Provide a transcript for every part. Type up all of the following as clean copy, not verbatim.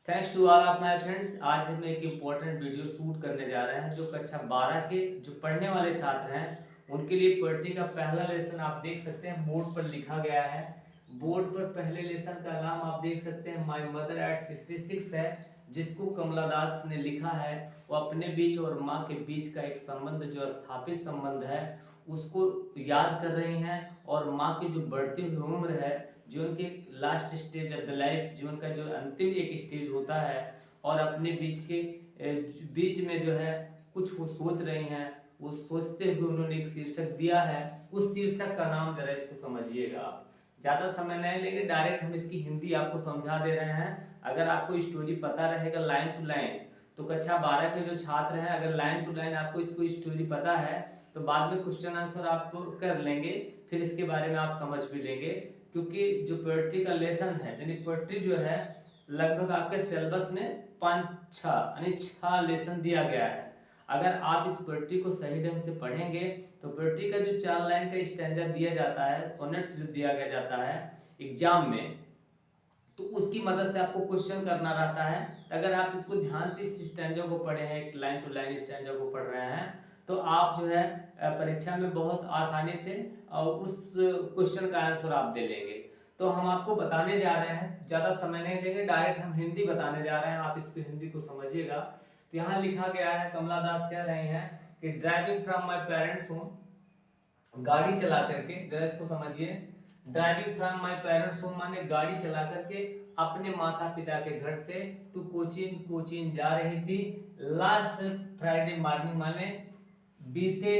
Thanks to all of my friends. आज हम एक इम्पोर्टेंट वीडियो शूट करने जा रहे हैं जो कक्षा 12 के जो पढ़ने वाले छात्र हैं उनके लिए पोएट्री का पहला लेसन आप देख सकते हैं बोर्ड पर लिखा गया है। बोर्ड पर पहले लेसन का नाम आप देख सकते हैं माय मदर एट 66 है, जिसको कमला दास ने लिखा है। वो अपने बीच और माँ के बीच का एक संबंध जो स्थापित संबंध है उसको याद कर रही हैं, और माँ की जो बढ़ती हुई उम्र है, जीवन के last stage of the life, जीवन का जो अंतिम एक स्टेज होता है, और अपने बीच में जो है कुछ वो सोच रही हैं। वो सोचते हुए उन्होंने एक शीर्षक दिया है। उस शीर्षक का नाम जरा इसको समझिएगा आप। ज़्यादा समय नहीं लेंगे, डायरेक्ट हम इसकी हिंदी आपको समझा दे रहे हैं। अगर आपको स्टोरी पता रहेगा लाइन टू लाइन, तो कक्षा 12 के जो छात्र हैं अगर लाइन टू लाइन आपको इसको स्टोरी पता है तो बाद में क्वेश्चन आंसर आप कर लेंगे, फिर इसके बारे में आप समझ भी लेंगे। क्योंकि जो पोएट्री का लेसन है यानी पोएट्री जो है लगभग आपके सिलेबस में 5-6 यानी 6 लेसन दिया गया है। अगर आप इस पोएट्री को सही ढंग से पढ़ेंगे तो पोएट्री का जो 4 लाइन का स्टैंजा दिया जाता है, सोनेट्स जो दिया गया जाता है एग्जाम में, तो उसकी मदद से आपको क्वेश्चन करना रहता है। अगर आप इसको ध्यान से इस स्टैंजा को पढ़े हैं, एक लाइन टू लाइन स्टैंजा को पढ़ रहे हैं, तो आप जो है परीक्षा में बहुत आसानी से उस क्वेश्चन का आंसर आप दे लेंगे। तो हम आपको बताने जा रहे हैं, ज़्यादा समय नहीं लेंगे, डायरेक्ट हम हिंदी बताने जा रहे हैं, आप इसको हिंदी को समझिएगा। तो यहाँ लिखा गया है, कमला दास कह रही हैं कि driving from my parents home, गाड़ी चला करके, जरा इसको समझिए। Driving from my parents home माने गाड़ी चला करके अपने माता पिता के घर से टू कोचिन कोचिन जा रही थी। लास्ट फ्राइडे मॉर्निंग माने बीते,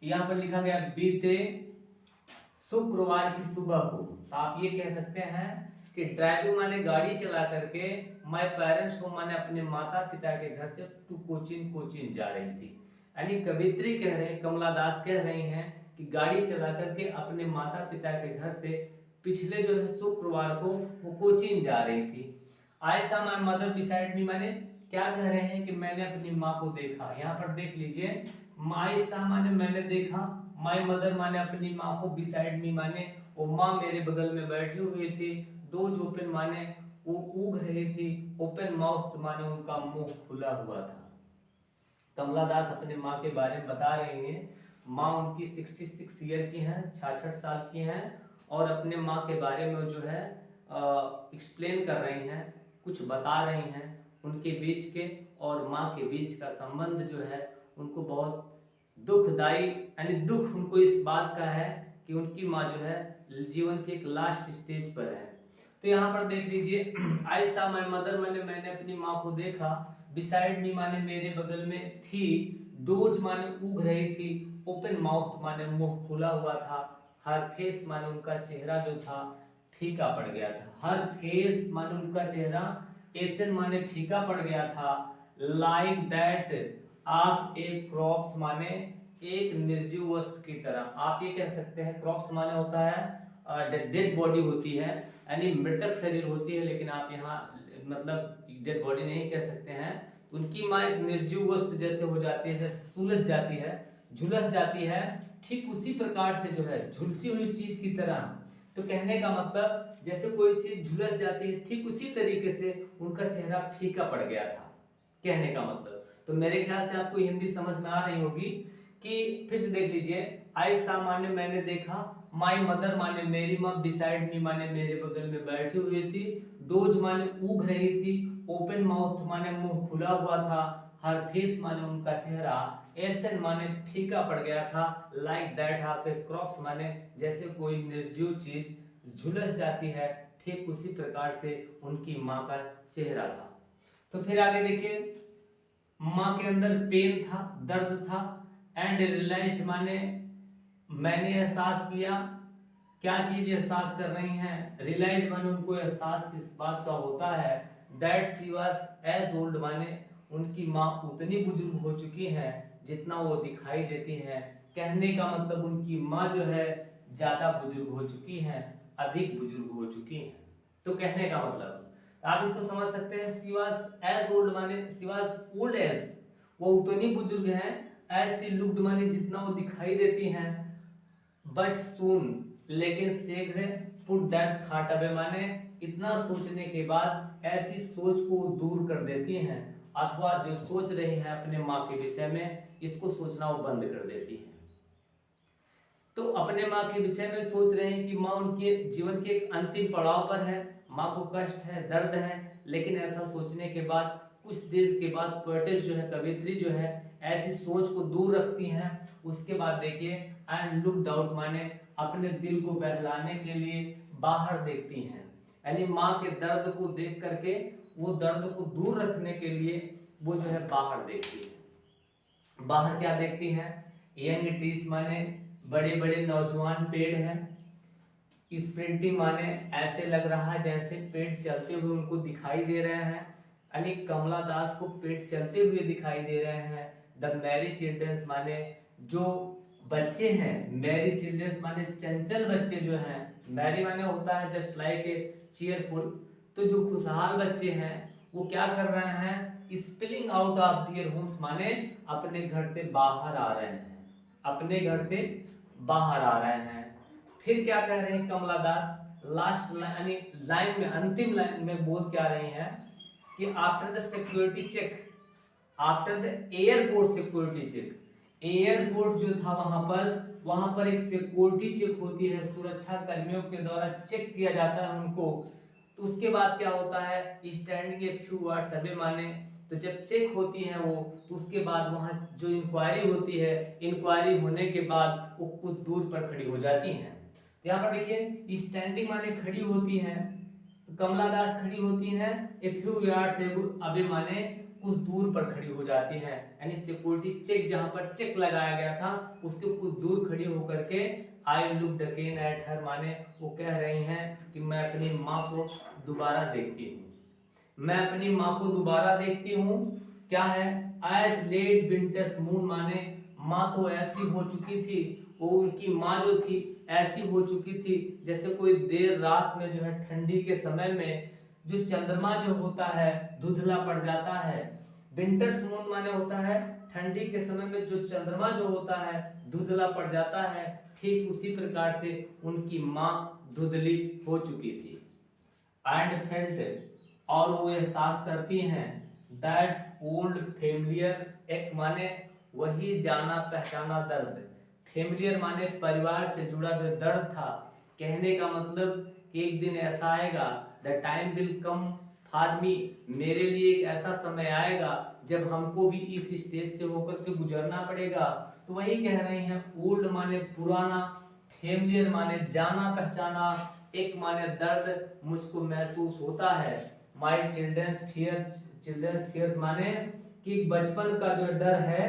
यहाँ पर लिखा गया बीते शुक्रवार की सुबह को। आप ये कह सकते हैं कि ड्राइविंग माने गाड़ी चला करके, माय पेरेंट्स होम माने अपने माता पिता के घर से टू कोचिन कोचिन जा रही थी। यानी कवित्री कह रहे हैं, कमला दास कह रही हैं कि गाड़ी चला करके अपने माता पिता के घर से पिछले जो है शुक्रवार को वो कोचिन जा रही थी। I saw my mother beside me माने क्या कह रहे हैं कि मैंने अपनी माँ को देखा। यहाँ पर देख लीजिए, माई सा माने मैंने देखा, माई मदर माने अपनी माँ को, बिसाइड मी माने वो माँ मेरे बगल में बैठी हुई थी, डोज ओपन माने वो ऊग रही थी, ओपन माउथ माने उनका मुंह खुला हुआ था। कमला दास अपने माँ के बारे में बता रही हैं। माँ उनकी 66 ईयर की हैं, 66 साल की हैं, और अपने माँ के बारे में जो है एक्सप्लेन कर रही हैं, कुछ बता रही हैं उनके बीच के और माँ के बीच का संबंध जो है उनको बहुत दुखदाई, यानी दुख उनको इस बात का है कि उनकी माँ जो है जीवन के एक लास्ट स्टेज पर है। तो यहाँ पर देख लीजिए, आई सा माय मदर माने मैंने अपनी माँ को देखा, बिसाइड मी माने मेरे बगल में थी, डोज माने उग रही थी, ओपन माउथ माने मुंह खुला हुआ था, हर फेस माने उनका चेहरा जो था फीका पड़ गया था। हर फेस माने उनका चेहरा, एसन माने फीका पड़ गया था, लाइक दैट आप एक क्रॉप्स माने एक निर्जीव वस्तु की तरह। आप ये कह सकते हैं, क्रॉप्स माने होता है डेड बॉडी होती है, यानी मृतक शरीर होती है, लेकिन आप यहाँ मतलब डेड बॉडी नहीं कह सकते हैं। उनकी माँ एक निर्जीव वस्तु जैसे हो जाती है, जैसे सुलझ जाती है, झुलस जाती है, ठीक उसी प्रकार से जो है झुलसी हुई चीज की तरह। तो कहने का मतलब जैसे कोई चीज झुलस जाती है, ठीक उसी तरीके से उनका चेहरा फीका पड़ गया था, कहने का मतलब। तो मेरे ख्याल से आपको हिंदी समझ में आ रही होगी। कि फिर से देख लीजिए, आई सा माने मैंने देखा, माई मदर माने मेरी माँ, बिसाइड मी माने मेरे बगल में बैठी हुई थी, डोज माने उग रही थी, ओपन माउथ माने मुंह खुला हुआ था, हर फेस माने उनका चेहरा, एसन माने फीका पड़ गया था, like that half A crops माने जैसे कोई निर्जीव चीज झुलस जाती है, ठीक उसी प्रकार से उनकी माँ का चेहरा था। तो फिर आगे देखिए, माँ के अंदर पेन था, दर्द था, एंड रियलाइज्ड माने मैंने एहसास किया, क्या चीज एहसास कर रही हैं, रियलाइज्ड माने उनको एहसास इस बात का होता है, that she was as old माने उनकी माँ उतनी बुजुर्ग हो चुकी हैं जितना वो दिखाई देती हैं। कहने का मतलब उनकी माँ जो है ज्यादा बुजुर्ग हो चुकी हैं, अधिक बुजुर्ग हो चुकी हैं। तो कहने का मतलब आप इसको समझ सकते हैं, शी वाज एज ओल्ड माने शी वाज ओल्ड एज, वो उतनी बुजुर्ग हैं, एज शी लुक्ड माने जितना वो दिखाई देती हैं, बट सून लेकिन शीघ्र, पुट दैट थॉट अवे माने इतना सोचने के बाद ऐसी सोच को दूर कर देती हैं, अथवा जो सोच रही हैं अपने माँ के विषय में, इसको सोचना वो बंद कर देती है। तो अपने माँ के विषय में सोच रहे हैं कि माँ उनके जीवन के एक अंतिम पड़ाव पर है, माँ को कष्ट है, दर्द है, लेकिन ऐसा सोचने के बाद कुछ देर के बाद पोएटेस जो है, कवियत्री जो है, ऐसी सोच को दूर रखती हैं। उसके बाद देखिए एंड लुक आउट माने अपने दिल को बहलाने के लिए बाहर देखती हैं, यानी माँ के दर्द को देख करके वो दर्द को दूर रखने के लिए वो जो है बाहर देखती है। बाहर क्या देखती हैं? यंग ट्रीज माने बड़े बड़े नौजवान पेड़ हैं। स्प्रिंटिंग माने ऐसे लग रहा है जैसे पेड़ चलते हुए उनको दिखाई दे रहे हैं, यानी कमला दास को पेड़ चलते हुए दिखाई दे रहे हैं। द मैरी चिल्ड्रंस माने जो बच्चे हैं, मैरी चिल्ड्रंस माने चंचल बच्चे जो हैं, मैरी माने होता है जस्ट लाइक ए चीयरफुल, तो जो खुशहाल बच्चे हैं वो क्या कर रहे हैं? Spilling out of their homes माने अपने घर से बाहर आ रहे हैं, अपने घर से बाहर आ रहे हैं। फिर क्या कह रहे हैं कमला दास? लास्ट यानी लाइन में, अंतिम लाइन में बोल क्या रही हैं कि after the security check, after the airport security check, airport जो था वहां पर एक सिक्योरिटी चेक होती है, सुरक्षा कर्मियों के द्वारा चेक किया जाता है उनको। तो उसके बाद क्या होता है? स्टैंडिंग ए फ्यू वर्ड्स सर्वे माने, तो जब चेक होती है वो, तो उसके बाद वहां जो इंक्वायरी होती है, इंक्वायरी होने के बाद वो कुछ दूर पर खड़ी हो जाती हैं। तो यहाँ पर देखिए स्टैंडिंग माने खड़ी होती हैं, कमला दास खड़ी होती हैं, ए फ्यू यार्ड्स अवे माने कुछ दूर पर खड़ी हो जाती हैं, यानी सिक्योरिटी चेक जहां पर चेक लगाया गया था उसके कुछ दूर खड़ी होकर के I looked again at her माने वो कह रही हैं कि मैं अपनी माँ को दोबारा देखती हूँ, मैं अपनी माँ को दोबारा देखती हूँ। क्या है? एज लेट विंटर्स मून माने माँ तो ऐसी हो चुकी थी, वो उनकी माँ जो थी ऐसी हो चुकी थी जैसे कोई देर रात में जो है ठंडी के समय में जो चंद्रमा जो होता है धुंधला पड़ जाता है। विंटर्स मून माने होता है ठंडी के समय में जो चंद्रमा जो होता है धुंधला पड़ जाता है, ठीक उसी प्रकार से उनकी माँ धुंधली हो चुकी थी। एंड फेल्ट और वो एहसास करती हैं दैट ओल्ड फेमिलियर, एक माने वही जाना पहचाना दर्द, फेमिलियर माने परिवार से जुड़ा जो दर्द था। कहने का मतलब कि एक दिन ऐसा आएगा, the time will come for me, मेरे लिए एक ऐसा समय आएगा जब हमको भी इस स्टेज से होकर के गुजरना पड़ेगा। तो वही कह रही हैं, ओल्ड माने पुराना, फेमिलियर माने जाना पहचाना, एक माने दर्द मुझको महसूस होता है। माई चिल्ड्रंस फियर, चिल्ड्रंस फियर माने कि बचपन का जो डर है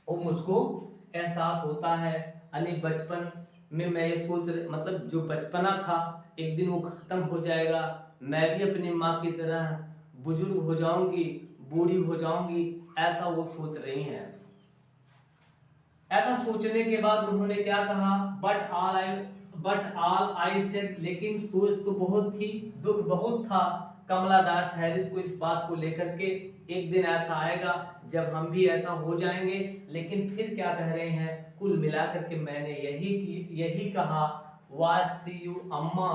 वो मुझको एहसास होता है, यानी बचपन में मैं ये सोच मतलब जो बचपना था एक दिन वो खत्म हो जाएगा, मैं भी अपनी माँ की तरह बुजुर्ग हो जाऊंगी, बूढ़ी हो जाऊंगी, ऐसा वो सोच रही हैं। ऐसा सोचने के बाद उन्होंने क्या कहा? बट ऑल आई सेड, लेकिन सोच तो बहुत थी, दुख बहुत था कमला दास हैरिस को इस बात को लेकर के, एक दिन ऐसा आएगा जब हम भी ऐसा हो जाएंगे। लेकिन फिर क्या कह रहे हैं? कुल मिलाकर के मैंने यही कहा, वाज सी यू अम्मा,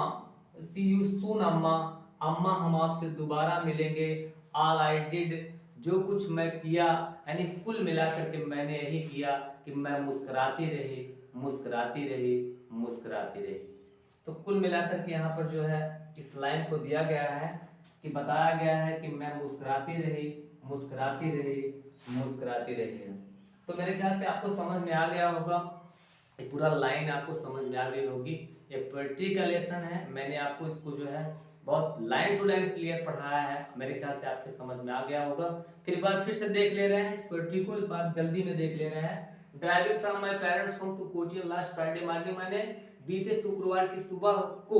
सी यू सून अम्मा, अम्मा हम आपसे दोबारा मिलेंगे। ऑल आई डिड, जो कुछ मैं किया, यानी कुल मिलाकर के मैंने यही किया कि मैं मुस्कुराती रही, मुस्कुराती रही, मुस्कुराती रही। तो कुल मिलाकर के यहाँ पर जो है इस लाइन को दिया गया है कि बताया गया है कि मैं मुस्कुराती रही, मुस्कुराती रही, मुस्कुराती रही। तो मेरे ख्याल से आपको समझ में आ गया होगा, ये पूरा लाइन आपको समझ में आ गई होगी। ये पोएट्री का लेसन है, मैंने आपको इसको जो है बहुत लाइन टू लाइन क्लियर पढ़ाया है, मेरे ख्याल से आपके समझ में आ गया होगा। फिर एक बार फिर से देख ले रहे हैं इस पोएट्री को, एक बार जल्दी में देख ले रहे हैं। Driving from my parents home to coaching last Friday morning, मैंने बीते शुक्रवार की सुबह को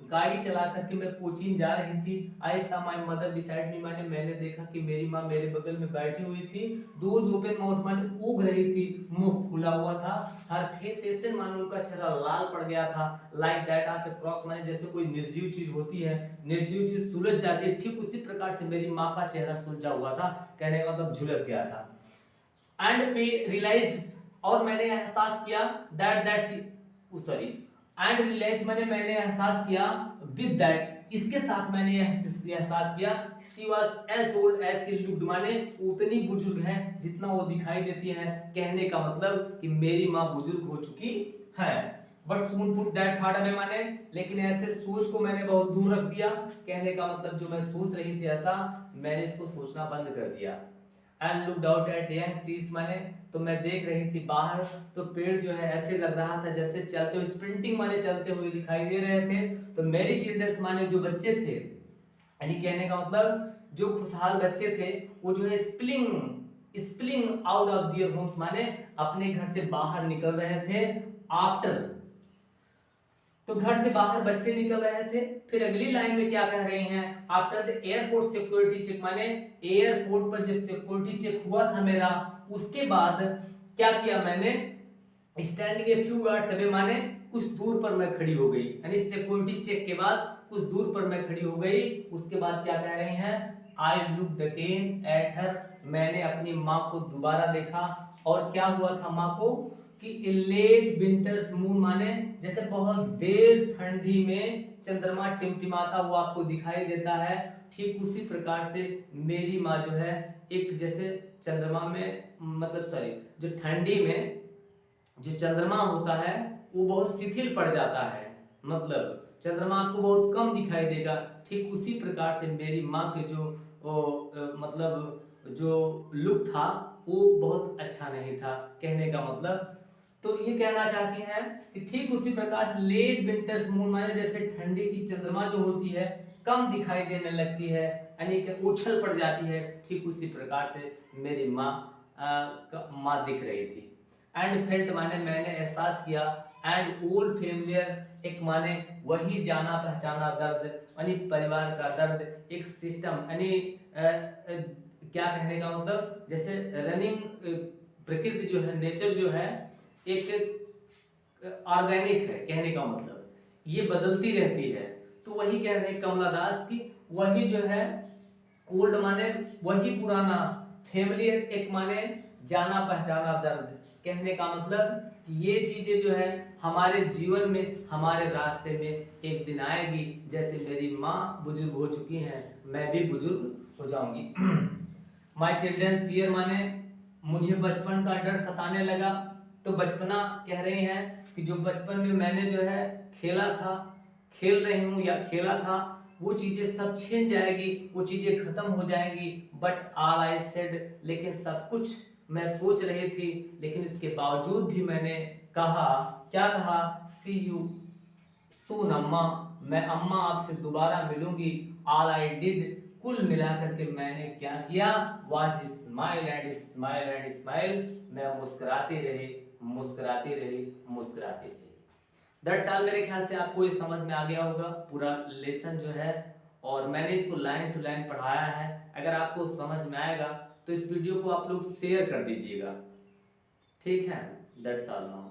गाड़ी चला करके मैं कोचिंग जा रही थी। आई सा माय मदर बिसाइड मी, मैंने देखा कि मेरी माँ मेरे बगल में बैठी हुई थी। डोज ओपन माउथ माने ऊग रही थी, मुंह खुला हुआ था। हर फेस ऐसे मानो उनका चेहरा लाल पड़ गया था। Like that of A cross माने जैसे कोई निर्जीव चीज होती है, निर्जीव चीज सुलझ जाती है, ठीक उसी प्रकार से मेरी माँ का चेहरा सुलझा हुआ था, कहने का मतलब झुलस गया था। एंड पे रियलाइज्ड, और मैंने एहसास किया दैट एंड रियलाइज मैंने एहसास किया, विद दैट इसके साथ मैंने एहसास किया, she was as old as she looked, माने उतनी बुजुर्ग है जितना वो दिखाई देती है। कहने का मतलब कि मेरी माँ बुजुर्ग हो चुकी है। But soon put that thought away, माने लेकिन ऐसे सोच को मैंने बहुत दूर रख दिया। कहने का मतलब जो मैं सोच रही थी ऐसा, मैंने इसको सोचना बंद कर दिया। And looked out at young trees, माने तो मैं देख रही थी बाहर, तो पेड़ जो है ऐसे लग रहा था जैसे चलते हुए, स्प्रिंटिंग माने चलते हुए दिखाई दे रहे थे। तो मेरी चिल्ड्रंस माने जो बच्चे थे, यानी कहने का मतलब जो खुशहाल बच्चे थे, वो जो है स्प्लिंग आउट ऑफ देयर होम्स, माने अपने घर से बाहर निकल रहे थे। आफ्टर, तो घर से बाहर बच्चे निकल रहे थे। फिर अगली लाइन में क्या कह रही हैं, after the airport security check, माने एयरपोर्ट पर जब सिक्योरिटी चेक हुआ था मेरा, उसके बाद क्या किया मैंने, standing a few yards away, माने कुछ दूर पर मैं खड़ी हो गई, यानी सिक्योरिटी चेक के बाद कुछ दूर पर मैं खड़ी हो गई। उसके बाद क्या कह रही हैं, I looked again at her, मैंने अपनी माँ को दोबारा देखा। और क्या हुआ था माँ को, कि लेट विंटर्स मून, माने जैसे बहुत देर ठंडी में चंद्रमा टिमटिमाता हुआ आपको दिखाई देता है, ठीक उसी प्रकार से मेरी माँ जो है एक जैसे चंद्रमा में, मतलब सॉरी, जो ठंडी में जो चंद्रमा होता है वो बहुत शिथिल पड़ जाता है, मतलब चंद्रमा आपको बहुत कम दिखाई देगा। ठीक उसी प्रकार से मेरी माँ के जो मतलब जो लुक था वो बहुत अच्छा नहीं था। कहने का मतलब तो ये कहना चाहती हैं कि ठीक उसी प्रकार से लेट विंटर्स मून, माने जैसे ठंडी की चंद्रमा जो होती है कम दिखाई देने लगती है, यानी कि उछल पड़ जाती है, ठीक उसी प्रकार से मेरी माँ माँ दिख रही थी। एंड फेल्ट, माने मैंने एहसास किया, एंड ओल्ड फेमिलियर, एक माने वही जाना पहचाना दर्द, यानी परिवार का दर्द, एक सिस्टम, यानी क्या कहने का मतलब, जैसे रनिंग प्रकृति जो है, नेचर जो है एक ऑर्गेनिक है। कहने का मतलब ये बदलती रहती है। तो वही कह रहे हैं कमला दास की, वही जो है ओल्ड माने वही पुराना, फैमिली एक माने जाना पहचाना दर्द। कहने का मतलब ये चीजें जो है हमारे जीवन में, हमारे रास्ते में एक दिन आएगी। जैसे मेरी माँ बुजुर्ग हो चुकी हैं, मैं भी बुजुर्ग हो जाऊंगी। माई चिल्ड्रंस फियर, माने मुझे बचपन का डर सताने लगा। तो बचपना कह रहे हैं कि जो बचपन में मैंने जो है खेला था, खेल रही हूँ या खेला था, वो चीजें सब छिन जाएगी, वो चीजें खत्म हो जाएंगी। बट ऑल आई सेड, लेकिन सब कुछ मैं सोच रही थी, लेकिन इसके बावजूद भी मैंने कहा, क्या कहा, सी यू सून अम्मा, मैं अम्मा आपसे दोबारा मिलूंगी। ऑल आई डिड, कुल मिलाकर के मैंने क्या किया, was smile and smile and smile, मैं मुस्कुराती रही, मुस्कुराती रही, मुस्कुराती रही। That's all. मेरे ख्याल से आपको ये समझ में आ गया होगा पूरा लेसन जो है, और मैंने इसको लाइन टू लाइन पढ़ाया है। अगर आपको समझ में आएगा तो इस वीडियो को आप लोग शेयर कर दीजिएगा, ठीक है। That's all now.